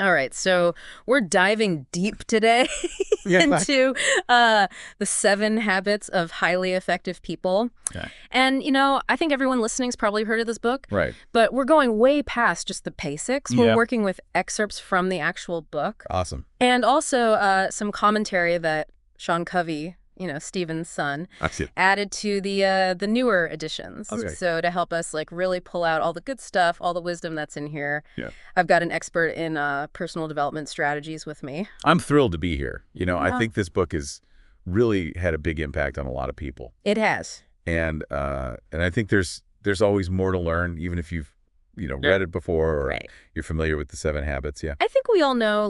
All right, so we're diving deep today into the 7 habits of highly effective people. Okay. And, I think everyone listening's probably heard of this book. Right. But we're going way past just the basics. Yeah. We're working with excerpts from the actual book. Awesome. And also some commentary that Sean Covey, Stephen's son, added to the newer editions. Okay. So to help us really pull out all the good stuff, all the wisdom that's in here. Yeah. I've got an expert in personal development strategies with me. I'm thrilled to be here. I think this book has really had a big impact on a lot of people. It has. And I think there's always more to learn, even if you've read it before or you're familiar with the 7 habits. Yeah. I think we all know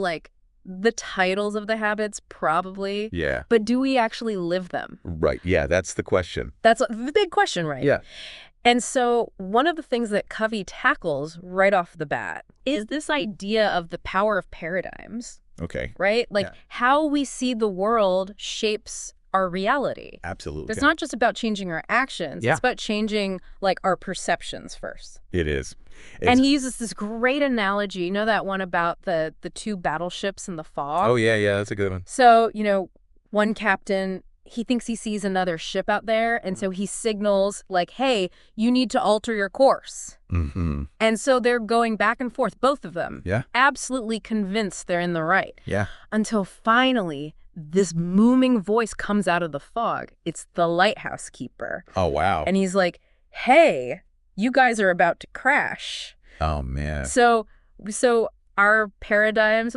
the titles of the habits, probably. Yeah. But do we actually live them? Right. Yeah, that's the question. That's the big question, right? Yeah. And so one of the things that Covey tackles right off the bat is this idea of the power of paradigms. Okay. Right? How we see the world shapes our reality. Absolutely. It's not just about changing our actions. It's about changing our perceptions first. It is. And he uses this great analogy. You know that one about the 2 battleships in the fog? Oh, yeah, that's a good one. So, one captain, he thinks he sees another ship out there, and so he signals, hey, you need to alter your course. Mm-hmm. And so they're going back and forth, both of them. Yeah. Absolutely convinced they're in the right. Yeah. Until finally, this booming voice comes out of the fog. It's the lighthouse keeper. Oh, wow. And he's like, hey, you guys are about to crash. Oh, man. So our paradigms,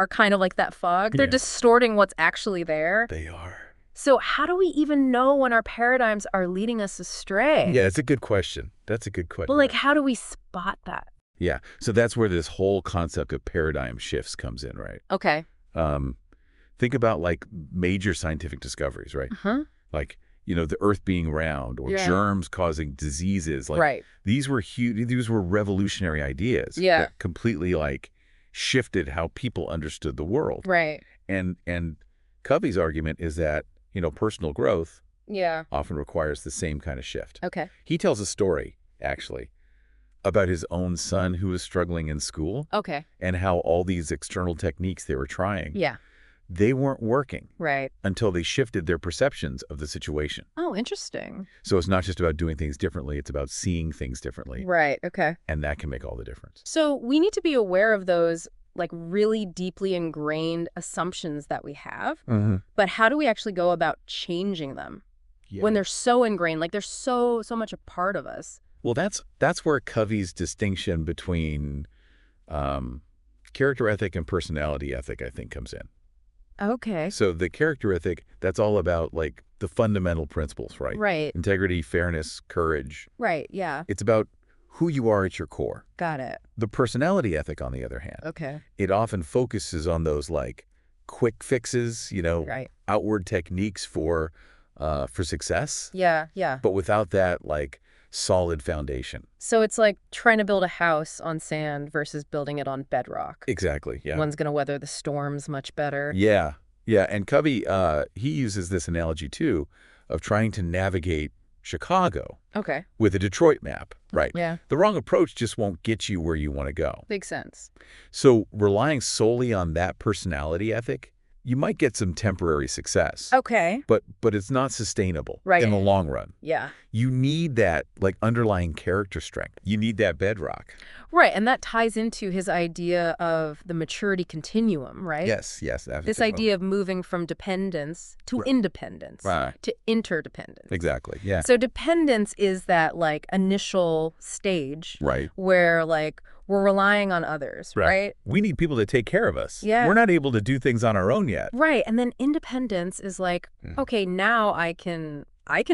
are kind of like that fog. They're distorting what's actually there. They are. So how do we even know when our paradigms are leading us astray? Yeah, it's a good question. That's a good question. Well, how do we spot that? Yeah. So that's where this whole concept of paradigm shifts comes in, right? Okay. Think about major scientific discoveries, right? Uh-huh. The Earth being round or germs causing diseases. Right. These were huge. These were revolutionary ideas. Yeah. That completely shifted how people understood the world. Right. And Covey's argument is that personal growth often requires the same kind of shift. Okay. He tells a story actually about his own son who was struggling in school. Okay. And how all these external techniques they were trying. Yeah. They weren't working. Right. Until they shifted their perceptions of the situation. Oh, interesting. So it's not just about doing things differently, it's about seeing things differently. Right, okay. And that can make all the difference. So we need to be aware of those really deeply ingrained assumptions that we have. Mm-hmm. But how do we actually go about changing them when they're so ingrained, they're so much a part of us? Well, that's where Covey's distinction between character ethic and personality ethic, I think, comes in. Okay. So the character ethic, that's all about the fundamental principles, right? Right. Integrity, fairness, courage. Right, yeah. It's about who you are at your core. Got it. The personality ethic, on the other hand, okay, it often focuses on those quick fixes, right, outward techniques for success. Yeah. But without that solid foundation. So it's like trying to build a house on sand versus building it on bedrock. Exactly, yeah. One's going to weather the storms much better. Yeah. And Covey, he uses this analogy, too, of trying to navigate Chicago with a Detroit map, right? Yeah. The wrong approach just won't get you where you want to go. Makes sense. So relying solely on that personality ethic, you might get some temporary success. Okay. But it's not sustainable in the long run. Yeah. You need that underlying character strength. You need that bedrock. Right, and that ties into his idea of the maturity continuum, right? Yes. This idea of moving from dependence to independence, to interdependence. Exactly, yeah. So dependence is that initial stage where we're relying on others, right? We need people to take care of us. Yeah. We're not able to do things on our own yet. Right, and then independence is okay, now I can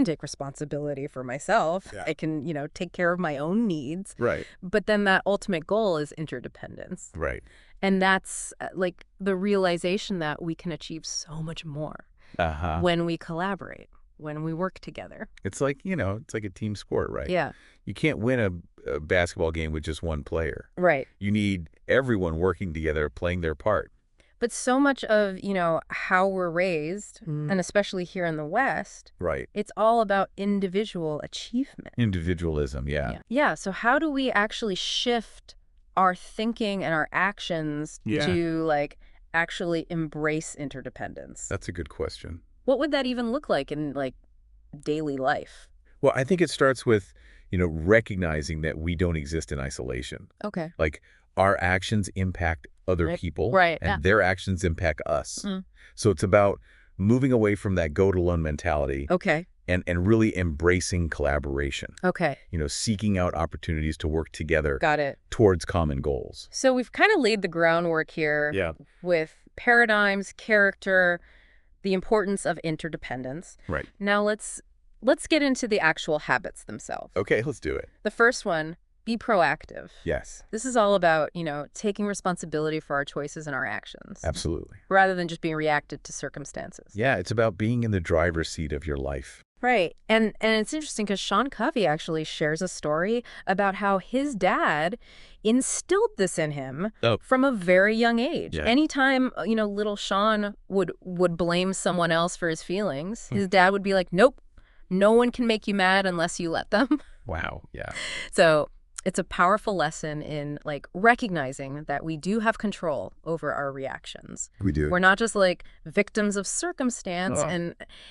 take responsibility for myself. Yeah. I can, take care of my own needs. Right. But then that ultimate goal is interdependence. Right. And that's the realization that we can achieve so much more when we collaborate, when we work together. It's it's like a team sport, right? Yeah. You can't win a basketball game with just one player. Right. You need everyone working together, playing their part. But so much of, how we're raised, and especially here in the West, it's all about individual achievement. Individualism, yeah. Yeah, so how do we actually shift our thinking and our actions to like actually embrace interdependence? That's a good question. What would that even look like in like daily life? Well, I think it starts with, recognizing that we don't exist in isolation. Okay. Like our actions impact other people and their actions impact us. So it's about moving away from that go-it-alone mentality. Okay. And really embracing collaboration. Okay. Seeking out opportunities to work together. Got it. Towards common goals. So we've kind of laid the groundwork here with paradigms, character, the importance of interdependence. Right. Now let's get into the actual habits themselves. Okay, let's do it. The first one, be proactive. Yes. This is all about, taking responsibility for our choices and our actions. Absolutely. Rather than just being reactive to circumstances. Yeah, it's about being in the driver's seat of your life. Right. And it's interesting because Sean Covey actually shares a story about how his dad instilled this in him from a very young age. Yeah. Anytime, little Sean would blame someone else for his feelings, his dad would be like, nope, no one can make you mad unless you let them. Wow. Yeah. So it's a powerful lesson in like recognizing that we do have control over our reactions. We do. We're not just like victims of circumstance.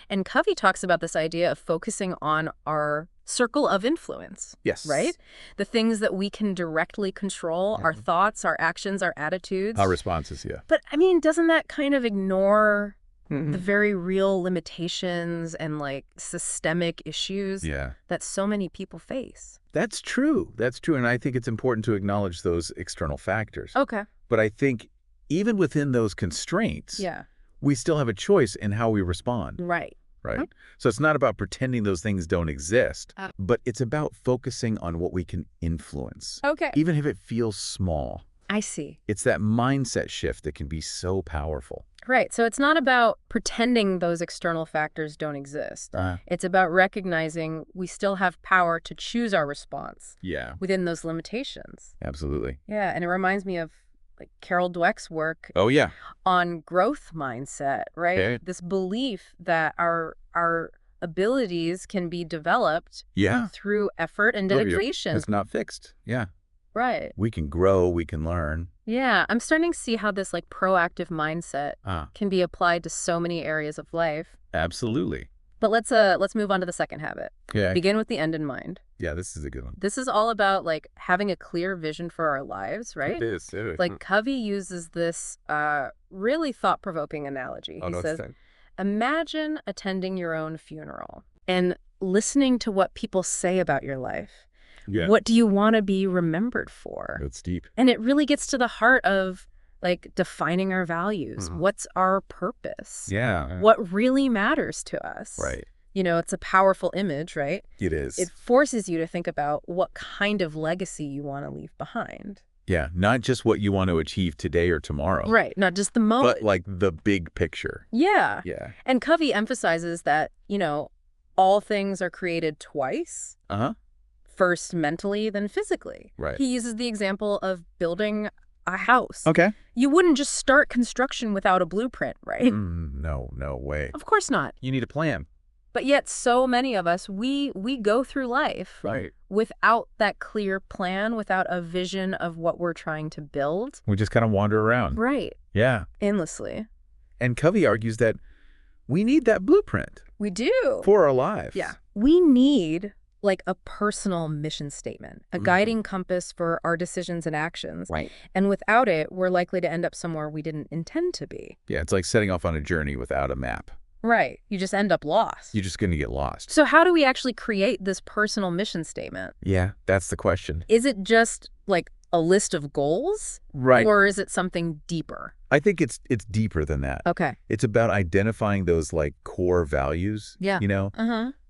And Covey talks about this idea of focusing on our circle of influence. Yes. Right? The things that we can directly control, our thoughts, our actions, our attitudes. Our responses, yeah. But I mean, doesn't that kind of ignore the very real limitations and like systemic issues that so many people face? That's true. That's true. And I think it's important to acknowledge those external factors. Okay. But I think even within those constraints, we still have a choice in how we respond. Right. Right. So it's not about pretending those things don't exist, but it's about focusing on what we can influence. Okay. Even if it feels small. I see. It's that mindset shift that can be so powerful. Right. So it's not about pretending those external factors don't exist. It's about recognizing we still have power to choose our response within those limitations. Absolutely. Yeah. And it reminds me of like Carol Dweck's work on growth mindset, right? Okay. This belief that our abilities can be developed through effort and dedication. It's not fixed. Yeah. Right. We can grow, we can learn. Yeah, I'm starting to see how this like proactive mindset can be applied to so many areas of life. Absolutely. But let's move on to the second habit. Okay. Begin with the end in mind. Yeah, this is a good one. This is all about like having a clear vision for our lives, right? It is. Like Covey uses this really thought-provoking analogy. He says, imagine attending your own funeral and listening to what people say about your life. Yeah. What do you want to be remembered for? That's deep. And it really gets to the heart of like defining our values. What's our purpose? Yeah. What really matters to us? Right. It's a powerful image, right? It is. It forces you to think about what kind of legacy you want to leave behind. Yeah. Not just what you want to achieve today or tomorrow. Right. Not just the moment. But like the big picture. Yeah. Yeah. And Covey emphasizes that, all things are created twice. First mentally, then physically. Right. He uses the example of building a house. Okay. You wouldn't just start construction without a blueprint, right? No way. Of course not. You need a plan. But yet so many of us, we go through life without that clear plan, without a vision of what we're trying to build. We just kind of wander around. Right. Yeah. Endlessly. And Covey argues that we need that blueprint. We do. For our lives. Yeah. We need like a personal mission statement, a guiding compass for our decisions and actions. Right. And without it, we're likely to end up somewhere we didn't intend to be. Yeah, it's like setting off on a journey without a map. Right. You just end up lost. You're just going to get lost. So how do we actually create this personal mission statement? Yeah, that's the question. Is it just like a list of goals? Right. Or is it something deeper? I think it's deeper than that. Okay. It's about identifying those like core values. Yeah.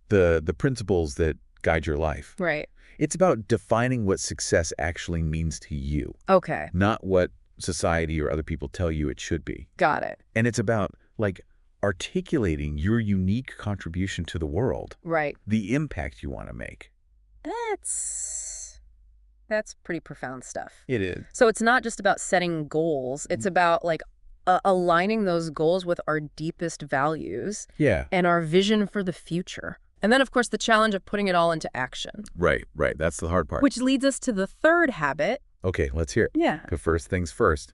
The principles that guide your life. Right. It's about defining what success actually means to you. Okay. Not what society or other people tell you it should be. Got it. And it's about like articulating your unique contribution to the world. Right. The impact you want to make. That's pretty profound stuff. It is. So it's not just about setting goals. It's about like aligning those goals with our deepest values. Yeah. And our vision for the future. And then, of course, the challenge of putting it all into action. Right. That's the hard part. Which leads us to the third habit, Okay, let's hear it. Yeah. First things first.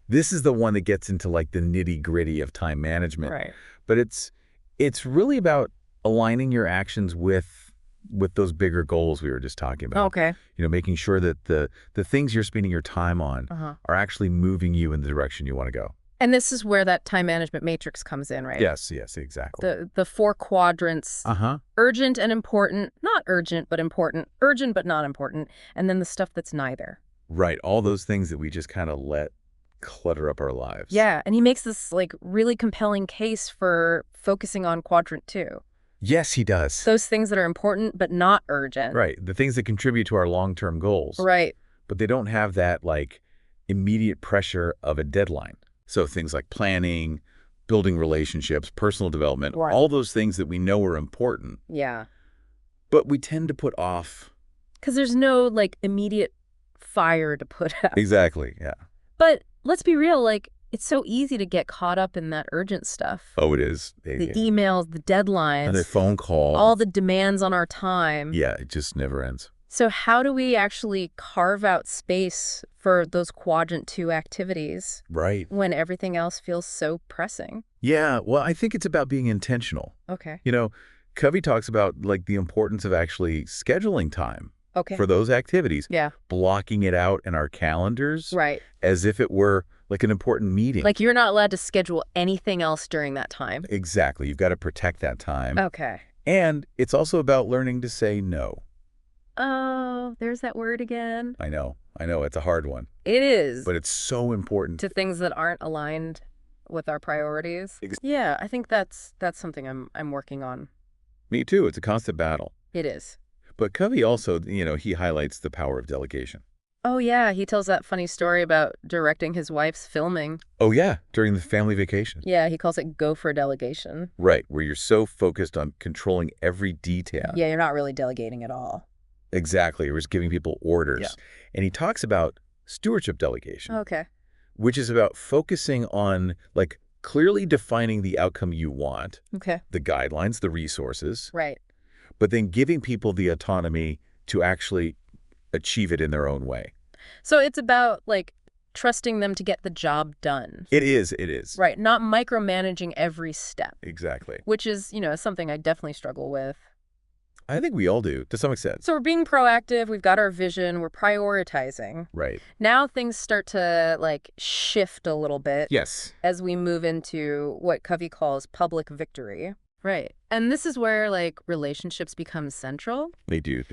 This is the one that gets into like the nitty-gritty of time management. Right. But it's really about aligning your actions with those bigger goals we were just talking about. Okay. Making sure that the things you're spending your time on are actually moving you in the direction you want to go. And this is where that time management matrix comes in, right? Yes, exactly. The 4 quadrants. Urgent and important, not urgent but important, urgent but not important, and then the stuff that's neither. Right, all those things that we just kind of let clutter up our lives. Yeah, and he makes this like really compelling case for focusing on quadrant 2. Yes, he does. Those things that are important but not urgent. Right, the things that contribute to our long-term goals. Right. But they don't have that like immediate pressure of a deadline. So things like planning, building relationships, personal development, all those things that we know are important. Yeah. But we tend to put off. Because there's no like immediate fire to put out. Exactly, yeah. But let's be real, like it's so easy to get caught up in that urgent stuff. Oh, it is. The emails, the deadlines. And the phone call. All the demands on our time. Yeah, it just never ends. So how do we actually carve out space for those quadrant 2 activities? Right. When everything else feels so pressing? Yeah, well, I think it's about being intentional. Okay. Covey talks about like the importance of actually scheduling time for those activities. Yeah. Blocking it out in our calendars. Right. As if it were like an important meeting. Like you're not allowed to schedule anything else during that time. Exactly. You've got to protect that time. Okay. And it's also about learning to say no. Oh, there's that word again. I know. It's a hard one. It is. But it's so important. To things that aren't aligned with our priorities. Yeah, I think that's something I'm working on. Me too. It's a constant battle. It is. But Covey also, he highlights the power of delegation. Oh, yeah. He tells that funny story about directing his wife's filming. Oh, yeah. During the family vacation. Yeah, he calls it gopher delegation. Right, where you're so focused on controlling every detail. Yeah, you're not really delegating at all. Exactly. You're just giving people orders. Yeah. And he talks about stewardship delegation. Okay. Which is about focusing on, like, clearly defining the outcome you want. Okay. The guidelines, the resources. Right. But then giving people the autonomy to actually achieve it in their own way. So it's about, like, trusting them to get the job done. It is. Right. Not micromanaging every step. Exactly. Which is, something I definitely struggle with. I think we all do, to some extent. So we're being proactive. We've got our vision. We're prioritizing. Right. Now things start to, like, shift a little bit. Yes. As we move into what Covey calls public victory. Right. And this is where, like, relationships become central. They do.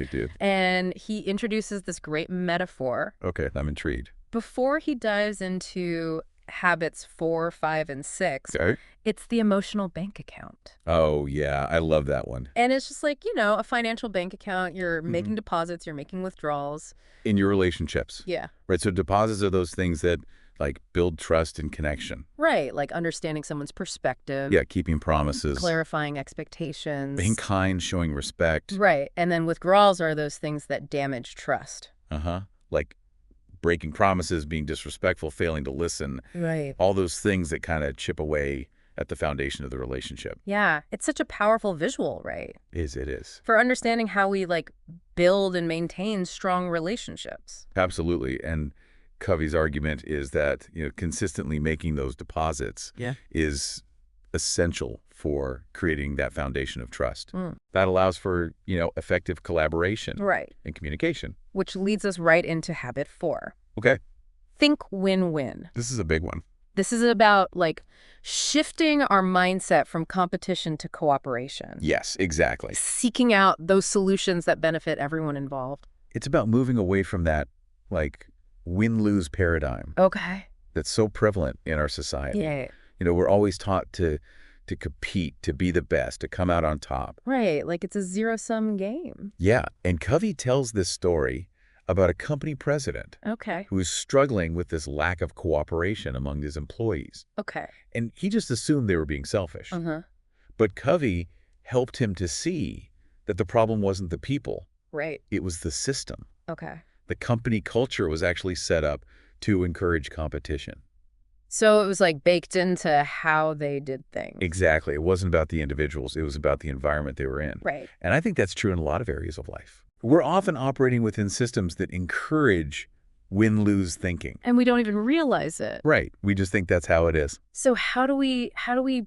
And he introduces this great metaphor. Okay, I'm intrigued. Before he dives into habits 4, 5, and 6, okay. It's the emotional bank account. Oh, yeah. I love that one. And it's just like, a financial bank account. You're making deposits. You're making withdrawals. In your relationships. Yeah. Right. So deposits are those things that, like, build trust and connection. Right. Like understanding someone's perspective. Yeah. Keeping promises. Clarifying expectations. Being kind, showing respect. Right. And then withdrawals are those things that damage trust. Like breaking promises, being disrespectful, failing to listen. Right. All those things that kind of chip away at the foundation of the relationship. Yeah. It's such a powerful visual, right? It is. For understanding how we, like, build and maintain strong relationships. Absolutely. And Covey's argument is that, consistently making those deposits is essential for creating that foundation of trust. That allows for, effective collaboration. Right. And communication. Which leads us right into habit 4. Okay. Think win-win. This is a big one. This is about, like, shifting our mindset from competition to cooperation. Yes, exactly. Seeking out those solutions that benefit everyone involved. It's about moving away from that, like, win-lose paradigm. Okay. That's so prevalent in our society. Yeah. We're always taught to compete, to be the best, to come out on top. Right. Like it's a zero-sum game. Yeah. And Covey tells this story about a company president who is struggling with this lack of cooperation among his employees. Okay. And he just assumed they were being selfish. But Covey helped him to see that the problem wasn't the people. Right. It was the system. Okay. The company culture was actually set up to encourage competition. So it was like baked into how they did things. Exactly. It wasn't about the individuals. It was about the environment they were in. Right. And I think that's true in a lot of areas of life. We're often operating within systems that encourage win-lose thinking. And we don't even realize it. Right. We just think that's how it is. So how do we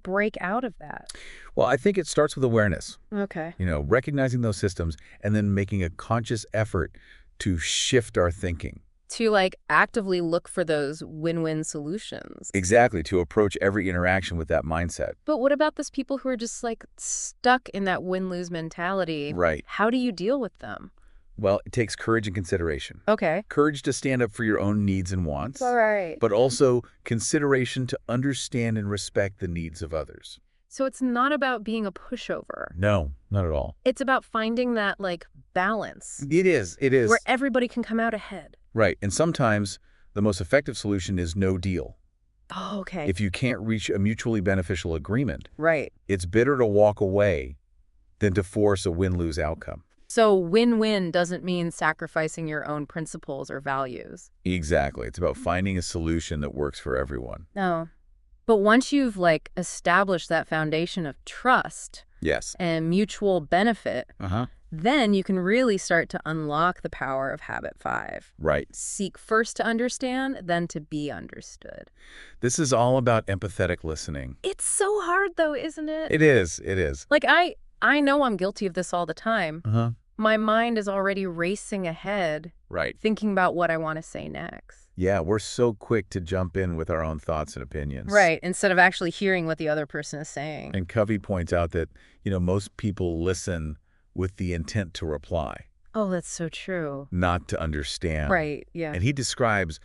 break out of that? Well, I think it starts with awareness. Okay. Recognizing those systems and then making a conscious effort to shift our thinking. To actively look for those win-win solutions. Exactly, to approach every interaction with that mindset. But what about those people who are just stuck in that win-lose mentality? Right. How do you deal with them? Well, it takes courage and consideration. Okay. Courage to stand up for your own needs and wants. All right. But also consideration to understand and respect the needs of others. So it's not about being a pushover. No, not at all. It's about finding that balance. It is. It is. Where everybody can come out ahead. Right. And sometimes the most effective solution is no deal. Oh, okay. If you can't reach a mutually beneficial agreement, right, it's better to walk away than to force a win-lose outcome. So win-win doesn't mean sacrificing your own principles or values. Exactly. It's about finding a solution that works for everyone. No. But once you've established that foundation of trust yes, and mutual benefit, then you can really start to unlock the power of habit 5. Right. Seek first to understand, then to be understood. This is all about empathetic listening. It's so hard though, isn't it? It is. It is. I know I'm guilty of this all the time. My mind is already racing ahead, right, thinking about what I want to say next. Yeah, we're so quick to jump in with our own thoughts and opinions. Right, instead of actually hearing what the other person is saying. And Covey points out that, most people listen with the intent to reply. Oh, that's so true. Not to understand. Right, yeah. And he describes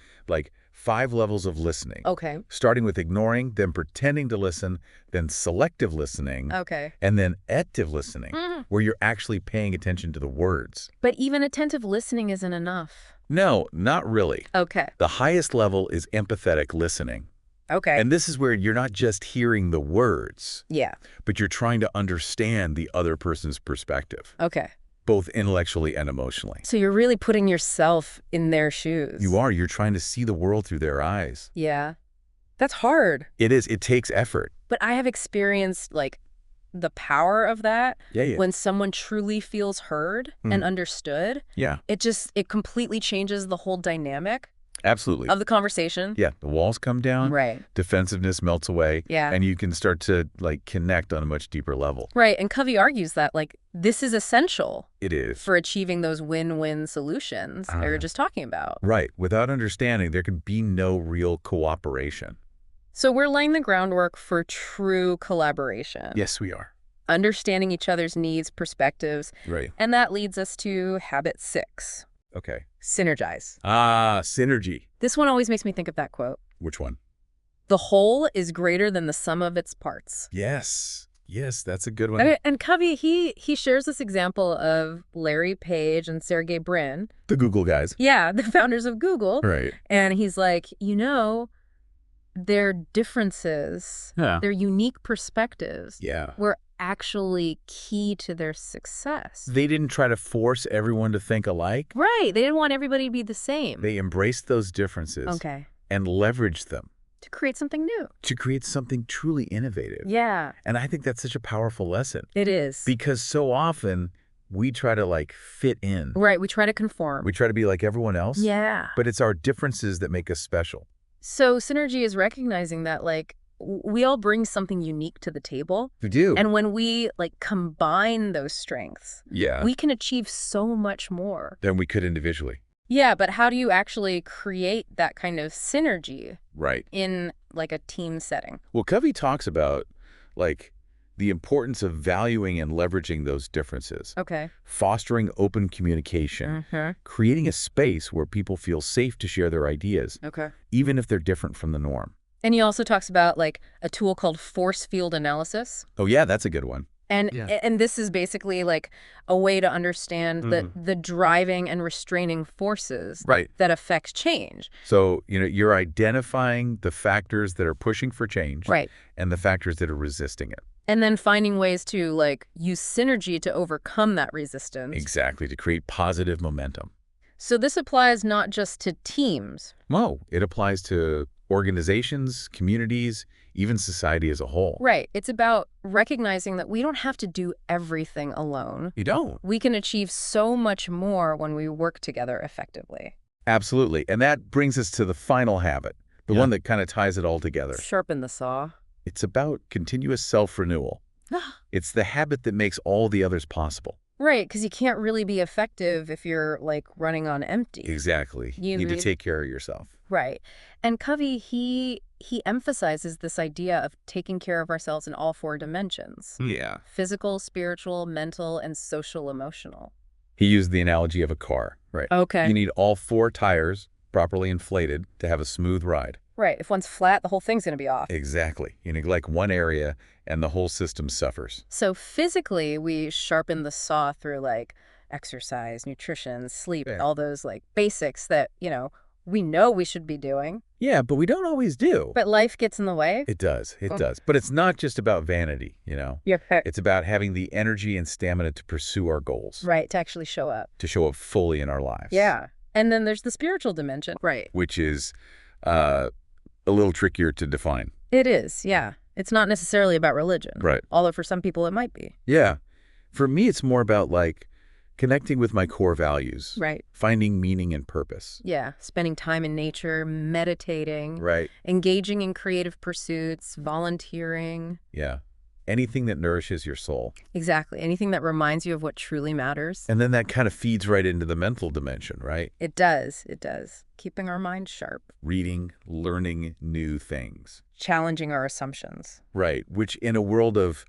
5 levels of listening. Okay. Starting with ignoring, then pretending to listen, then selective listening. Okay. And then active listening, where you're actually paying attention to the words. But even attentive listening isn't enough. No, not really. Okay. The highest level is empathetic listening. Okay. And this is where you're not just hearing the words. Yeah. But you're trying to understand the other person's perspective. Okay. Both intellectually and emotionally. So you're really putting yourself in their shoes. You are. You're trying to see the world through their eyes. Yeah. That's hard. It is. It takes effort. But I have experienced, the power of that when someone truly feels heard and understood. Yeah. It completely changes the whole dynamic. Absolutely. Of the conversation. Yeah. The walls come down. Right. Defensiveness melts away. Yeah. And you can start to, connect on a much deeper level. Right. And Covey argues that, this is essential. It is. For achieving those win-win solutions that you're just talking about. Right. Without understanding, there can be no real cooperation. So we're laying the groundwork for true collaboration. Yes, we are. Understanding each other's needs, perspectives. Right. And that leads us to habit 6. Okay. Synergize. Ah, synergy. This one always makes me think of that quote. Which one? The whole is greater than the sum of its parts. Yes. Yes, that's a good one. And Covey, he shares this example of Larry Page and Sergey Brin. The Google guys. Yeah, the founders of Google. Right. And he's like, their differences, their unique perspectives were actually key to their success. They didn't try to force everyone to think alike. Right. They didn't want everybody to be the same. They embraced those differences and leveraged them. To create something new. To create something truly innovative. Yeah. And I think that's such a powerful lesson. It is. Because so often we try to fit in. Right. We try to conform. We try to be like everyone else. Yeah. But it's our differences that make us special. So synergy is recognizing that we all bring something unique to the table. We do. And when we combine those strengths, we can achieve so much more than we could individually. Yeah, but how do you actually create that kind of synergy in a team setting? Well, Covey talks about the importance of valuing and leveraging those differences. Okay. Fostering open communication. Creating a space where people feel safe to share their ideas. Okay. Even if they're different from the norm. And he also talks about a tool called force field analysis. Oh yeah, that's a good one. And this is basically a way to understand the driving and restraining forces that affect change. So, you're identifying the factors that are pushing for change and the factors that are resisting it. And then finding ways to use synergy to overcome that resistance. Exactly, to create positive momentum. So this applies not just to teams. No, it applies to organizations, communities, even society as a whole. Right. It's about recognizing that we don't have to do everything alone. You don't. We can achieve so much more when we work together effectively. Absolutely. And that brings us to the final habit, the one that kind of ties it all together. Sharpen the saw. It's about continuous self-renewal. It's the habit that makes all the others possible. Right, because you can't really be effective if you're, like, running on empty. Exactly. You need to take care of yourself. Right. And Covey, he emphasizes this idea of taking care of ourselves in all 4 dimensions. Yeah. Physical, spiritual, mental, and social emotional. He used the analogy of a car, right? Okay. You need all 4 tires properly inflated to have a smooth ride. Right. If one's flat, the whole thing's going to be off. Exactly. You neglect one area and the whole system suffers. So physically, we sharpen the saw through, like, exercise, nutrition, sleep, all those, like, basics that, we know we should be doing. Yeah, but we don't always do. But life gets in the way. It does. It does. But it's not just about vanity, Yeah. It's about having the energy and stamina to pursue our goals. Right, to actually show up. To show up fully in our lives. Yeah. And then there's the spiritual dimension. Right. Which is a little trickier to define. It is, yeah. It's not necessarily about religion. Right. Although for some people it might be. Yeah. For me, it's more about, like, connecting with my core values. Right. Finding meaning and purpose. Yeah. Spending time in nature, meditating. Right. Engaging in creative pursuits, volunteering. Yeah. Anything that nourishes your soul. Exactly. Anything that reminds you of what truly matters. And then that kind of feeds right into the mental dimension, right? It does. It does. Keeping our mind sharp. Reading, learning new things. Challenging our assumptions. Right. Which in a world of,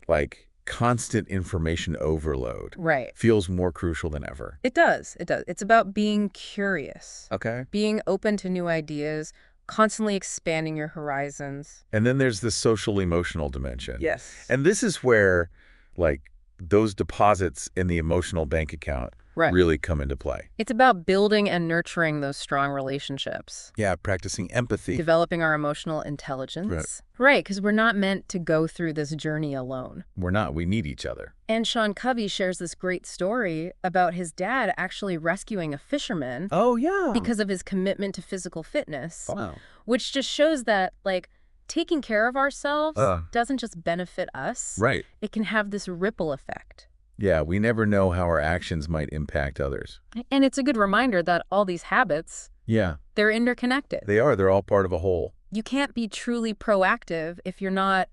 like, constant information overload. Right. Feels more crucial than ever. It does. It does. It's about being curious. Okay. Being open to new ideas, constantly expanding your horizons. And then there's the social emotional dimension. Yes. And this is where, like, those deposits in the emotional bank account really come into play. It's about building and nurturing those strong relationships. Yeah, practicing empathy. Developing our emotional intelligence. Right, because we're not meant to go through this journey alone. We're not. We need each other. And Sean Covey shares this great story about his dad actually rescuing a fisherman. Oh, yeah. Because of his commitment to physical fitness. Wow. Which just shows that, like, taking care of ourselves doesn't just benefit us. Right. It can have this ripple effect. Yeah, we never know how our actions might impact others. And it's a good reminder that all these habits, they're interconnected. They are. They're all part of a whole. You can't be truly proactive if you're not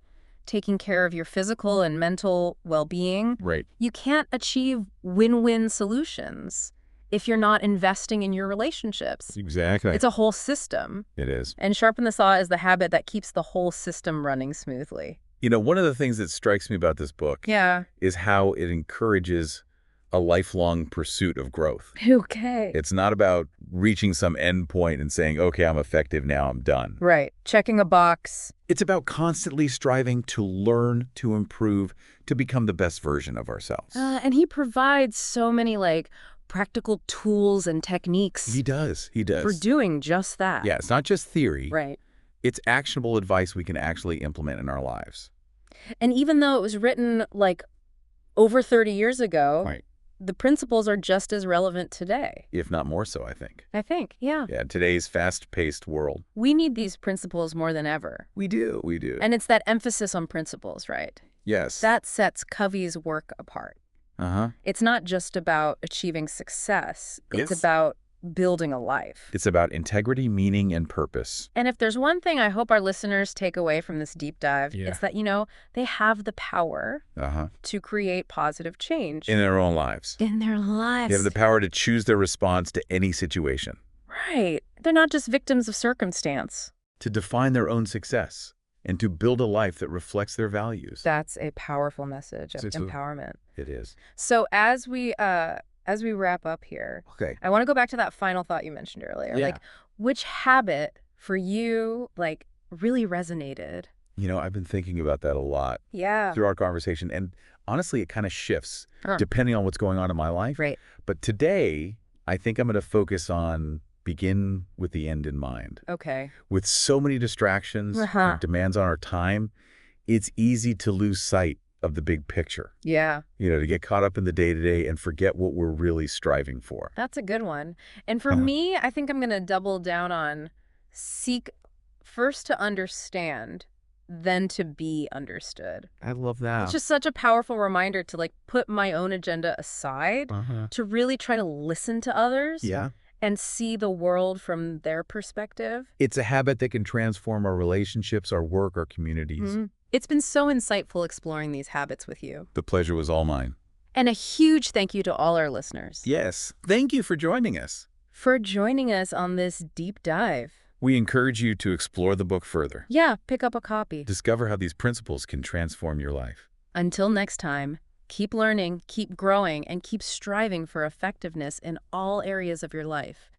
taking care of your physical and mental well-being. Right. You can't achieve win-win solutions if you're not investing in your relationships. Exactly. It's a whole system. It is. And sharpen the saw is the habit that keeps the whole system running smoothly. One of the things that strikes me about this book is how it encourages a lifelong pursuit of growth. Okay. It's not about reaching some end point and saying, okay, I'm effective now, I'm done. Right. Checking a box. It's about constantly striving to learn, to improve, to become the best version of ourselves. And he provides so many, like, practical tools and techniques. He does. He does. For doing just that. Yeah, it's not just theory. Right. It's actionable advice we can actually implement in our lives. And even though it was written, like, over 30 years ago, the principles are just as relevant today. If not more so, I think. Yeah. Yeah, today's fast-paced world. We need these principles more than ever. We do. We do. And it's that emphasis on principles, right? Yes. That sets Covey's work apart. It's not just about achieving success. It's about building a life. It's about integrity, meaning, and purpose. And if there's one thing I hope our listeners take away from this deep dive, it's that, they have the power to create positive change. In their own lives. In their lives. They have the power to choose their response to any situation. Right. They're not just victims of circumstance. To define their own success and to build a life that reflects their values. That's a powerful message of empowerment. It is. So as we wrap up here, I want to go back to that final thought you mentioned earlier. Yeah. Like, which habit for you, like, really resonated? I've been thinking about that a lot through our conversation. And honestly, it kind of shifts depending on what's going on in my life. Right. But today, I think I'm going to focus on begin with the end in mind. Okay. With so many distractions, and demands on our time, it's easy to lose sight of the big picture. Yeah. To get caught up in the day-to-day and forget what we're really striving for. That's a good one. And for me, I think I'm going to double down on seek first to understand, then to be understood. I love that. It's just such a powerful reminder to, like, put my own agenda aside, to really try to listen to others. Yeah. and see the world from their perspective. It's a habit that can transform our relationships, our work, our communities. It's been so insightful exploring these habits with you. The pleasure was all mine. And a huge thank you to all our listeners. Yes, thank you for joining us. For joining us on this deep dive. We encourage you to explore the book further. Yeah, pick up a copy. Discover how these principles can transform your life. Until next time, keep learning, keep growing, and keep striving for effectiveness in all areas of your life.